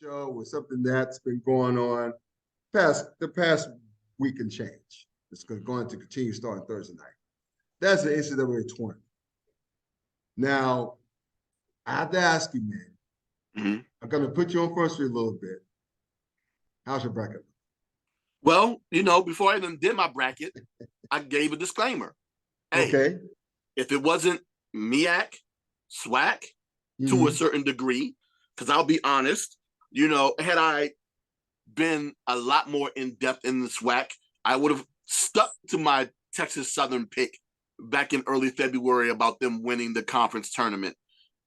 show with something that's been going on the past week and change. It's going to continue starting Thursday night. That's the NCAA tournament. Now, I have to ask you, man. Mm-hmm. I'm going to put you on first for a little bit. How's your bracket? Well, before I even did my bracket, I gave a disclaimer. Hey, okay. If it wasn't MEAC, SWAC, to a certain degree, because I'll be honest, had I been a lot more in-depth in the SWAC, I would have stuck to my Texas Southern pick back in early February about them winning the conference tournament.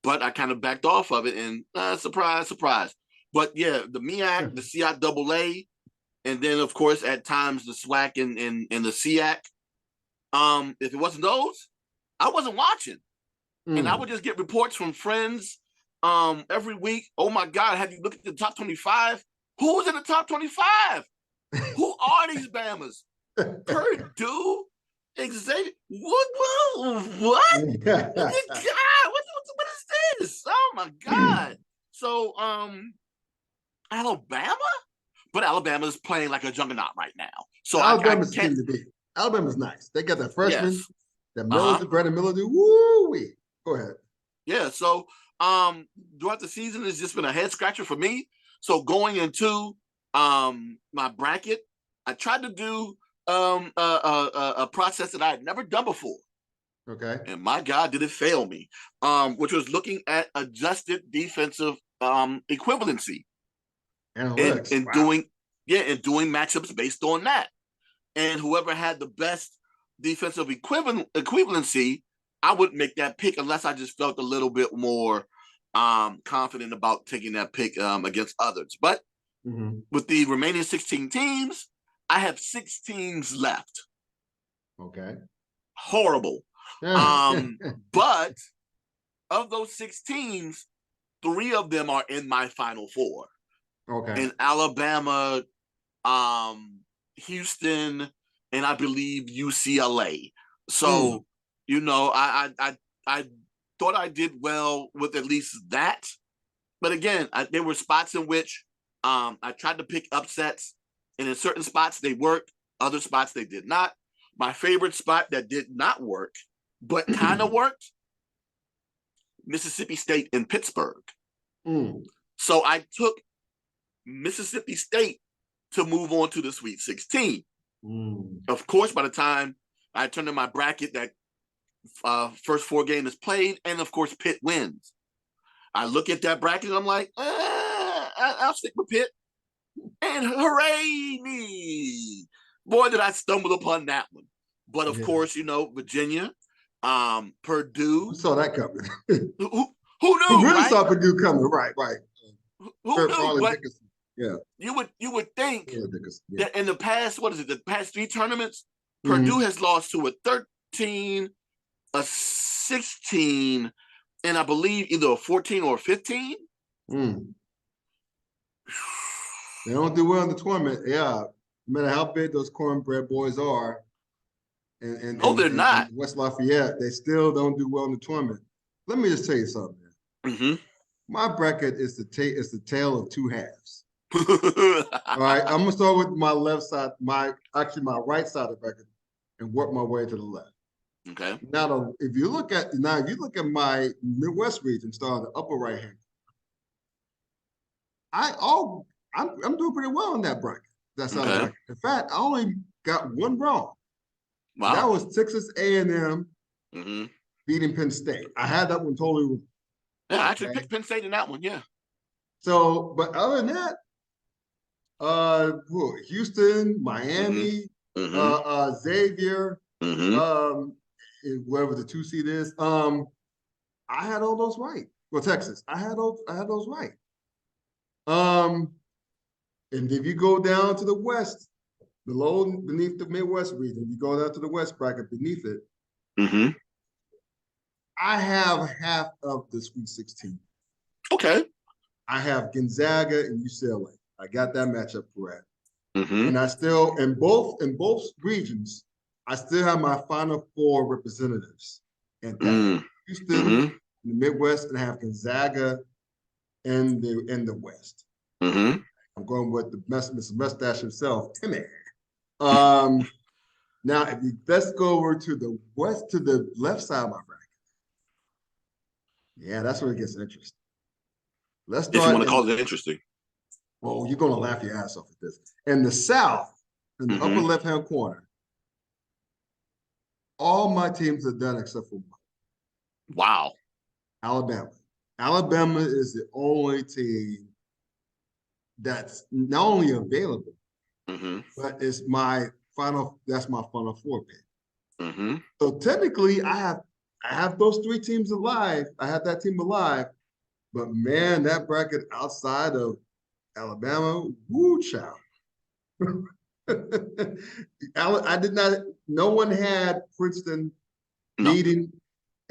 But I kind of backed off of it, and surprise, surprise. But yeah, the MEAC, the CIAA, and then of course at times the SWAC and the SEAC. If it wasn't those, I wasn't watching, and I would just get reports from friends every week. Oh my God, have you looked at the top 25? Who's in the top 25? Who are these Bamas? Purdue, Xavier. What? God, what is this? Oh my God. So Alabama? But Alabama is playing like a juggernaut right now. So Alabama's the team to beat. Alabama's nice. They got that freshman, yes. that Miller, Brandon Miller, woo-wee. Go ahead. Yeah, so throughout the season, it's just been a head scratcher for me. So going into my bracket, I tried to do a process that I had never done before. Okay. And my God, did it fail me? Which was looking at adjusted defensive equivalency. Analytics. And doing matchups based on that. And whoever had the best defensive equivalency, I would make that pick unless I just felt a little bit more confident about taking that pick against others. But with the remaining 16 teams, I have 6 teams left. Okay. Horrible. But of those 6 teams, 3 of them are in my Final Four. Okay. In Alabama, Houston, and I believe UCLA. So, I thought I did well with at least that. But again, there were spots in which I tried to pick upsets, and in certain spots they worked, other spots they did not. My favorite spot that did not work, but kind of worked, Mississippi State and Pittsburgh. So I took Mississippi State to move on to the Sweet 16. Of course, by the time I turned in my bracket, that first 4 games is played, and of course, Pitt wins. I look at that bracket, and I'm like, I'll stick with Pitt. And hooray me! Boy, did I stumble upon that one. But of course, Virginia, Purdue. Who saw that coming? Who knew? Who really right? saw Purdue coming? Right. Who knew? But yeah. You would think that in the past, the past 3 tournaments, Purdue has lost to a 13, a 16, and I believe either a 14 or a 15. They don't do well in the tournament. Yeah. No matter how big those cornbread boys are, and they're not. West Lafayette, they still don't do well in the tournament. Let me just tell you something, man. My bracket is the tale of 2 halves. All right, I'm gonna start with my left side, my right side of the bracket, and work my way to the left. Okay. Now, if you look at my Midwest region, starting the upper right hand, I'm doing pretty well in that bracket. That side of the bracket. In fact, I only got 1 wrong. Wow. That was Texas A&M beating Penn State. I had that one totally wrong. Yeah, I actually picked Penn State in that one. Yeah. So, but other than that, Houston, Miami, Xavier, whoever the 2 seed is, I had all those right. Well, Texas, I had those right. And if you go down to the West, beneath the Midwest region, you go down to the West bracket beneath it. I have half of the Sweet 16. Okay. I have Gonzaga and UCLA. I got that matchup correct. And I still, in both regions, I still have my Final Four representatives. And Houston in the Midwest, and I have Gonzaga in the West. Mm-hmm. I'm going with the Mr. Mustache himself, Timmy. Now, let's go over to the left side of my bracket. Yeah, that's where it gets interesting. Let's If you want start. to call it interesting. Oh, you're gonna laugh your ass off at this. In the South, in the upper left-hand corner, all my teams are done except for one. Wow. Alabama. Alabama is the only team that's not only available, but it's that's my final four pick. So technically I have those three teams alive. I have that team alive, but man, that bracket outside of Alabama, woo child. I did not, no one had Princeton beating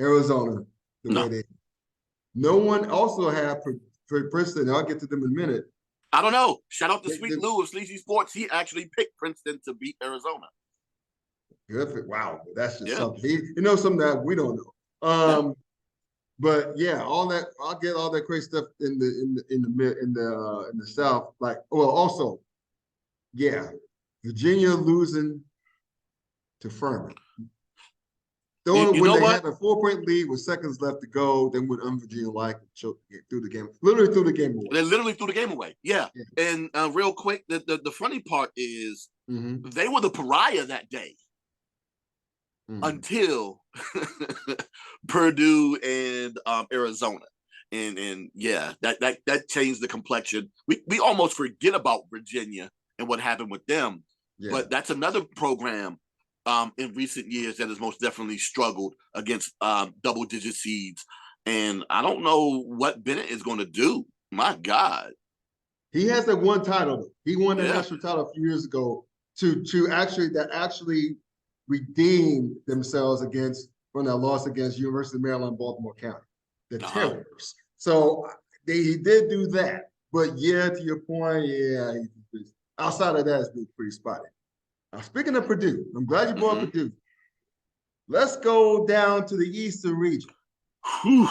Arizona the way they. No one also had Princeton. I'll get to them in a minute. I don't know. Shout out to Sweet Lou of Sleazy Sports. He actually picked Princeton to beat Arizona. Good. Wow, that's just something. He knows something that we don't know. But yeah, all that I'll get all that crazy stuff in the South. Like, well, also, yeah, Virginia losing to Furman. When they had a 4-point lead with seconds left to go, then when Virginia like through the game, literally threw the game away. They literally threw the game away. Yeah. And real quick, the funny part is they were the pariah that day until Purdue and Arizona. And yeah, that changed the complexion. We almost forget about Virginia and what happened with them. Yeah. But that's another program in recent years that has most definitely struggled against double-digit seeds. And I don't know what Bennett is going to do. My God. He has that one title. He won that national title a few years ago to actually redeem themselves from that loss against University of Maryland, Baltimore County, the Terriers. So he did do that. But yeah, to your point, outside of that, it's been pretty spotty. Now, speaking of Purdue, I'm glad you brought Purdue. Let's go down to the Eastern region. Whew.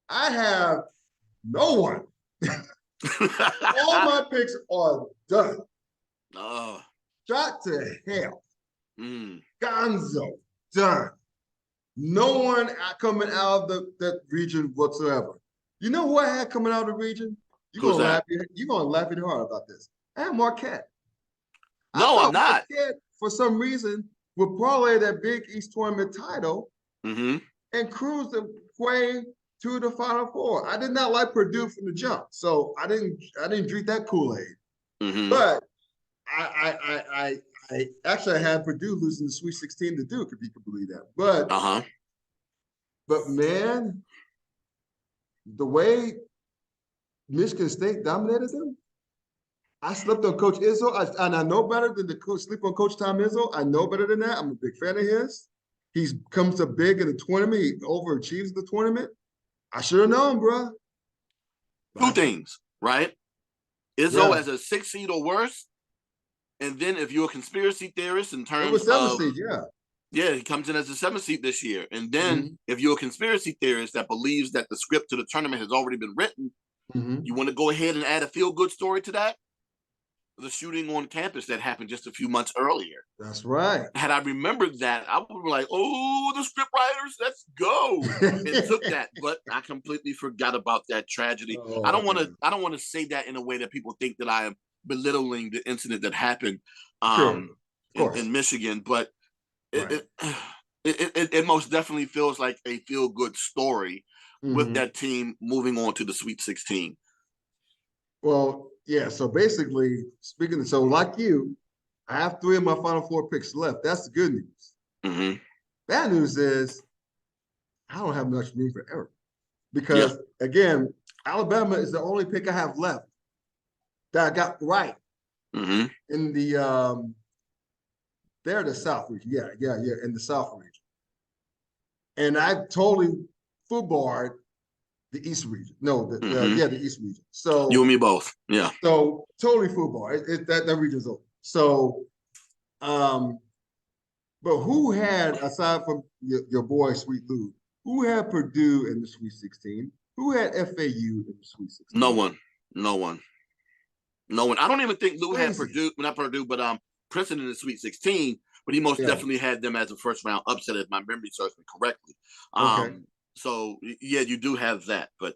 I have no one. All my picks are done. Shot to hell. Gonzo, done. No one coming out of that region whatsoever. You know who I had coming out of the region? You're gonna laugh your heart about this. I had Marquette. No, I'm not. Marquette, for some reason, would parlay that Big East tournament title and cruise the way to the Final Four. I did not like Purdue from the jump, so I didn't drink that Kool-Aid. But I actually had Purdue losing the Sweet 16 to Duke, if you could believe that. But man, the way Michigan State dominated them, I slept on Coach Izzo, and I know better than sleep on Coach Tom Izzo. I know better than that. I'm a big fan of his. He comes up big in the tournament. He overachieves the tournament. I should have known, bro. Two things, right? Izzo as a 6 seed or worse, and then if you're a conspiracy theorist in terms of 7 seed, he comes in as a 7 seed this year. And then if you're a conspiracy theorist that believes that the script to the tournament has already been written, you want to go ahead and add a feel-good story to that? The shooting on campus that happened just a few months earlier. That's right. Had I remembered that, I would be like, "Oh, the script writers, let's go!" and took that. But I completely forgot about that tragedy. I don't want to say that in a way that people think that I am belittling the incident that happened in Michigan. But it most definitely feels like a feel-good story with that team moving on to the Sweet 16. Well, yeah, so basically, so like you, I have 3 of my Final Four picks left. That's the good news. Bad news is I don't have much room for error because, again, Alabama is the only pick I have left that I got right in the they're the South region. Yeah, in the South region. And I totally footballed the East region. No, the East region. So you and me both. Yeah. So totally football. That region's over. So, but who had, aside from your boy Sweet Lou, who had Purdue in the Sweet 16? Who had FAU in the Sweet 16? No one. No one. No one. I don't even think Lou had Crazy. Purdue, not Purdue, but Princeton in the Sweet 16. But he most definitely had them as a first round upset, if my memory serves me correctly. Okay. So yeah, you do have that. But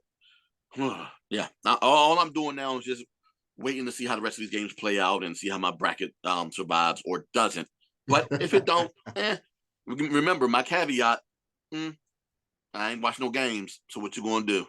yeah, all I'm doing now is just waiting to see how the rest of these games play out and see how my bracket survives or doesn't. But if it don't, remember my caveat: I ain't watching no games. So what you gonna do?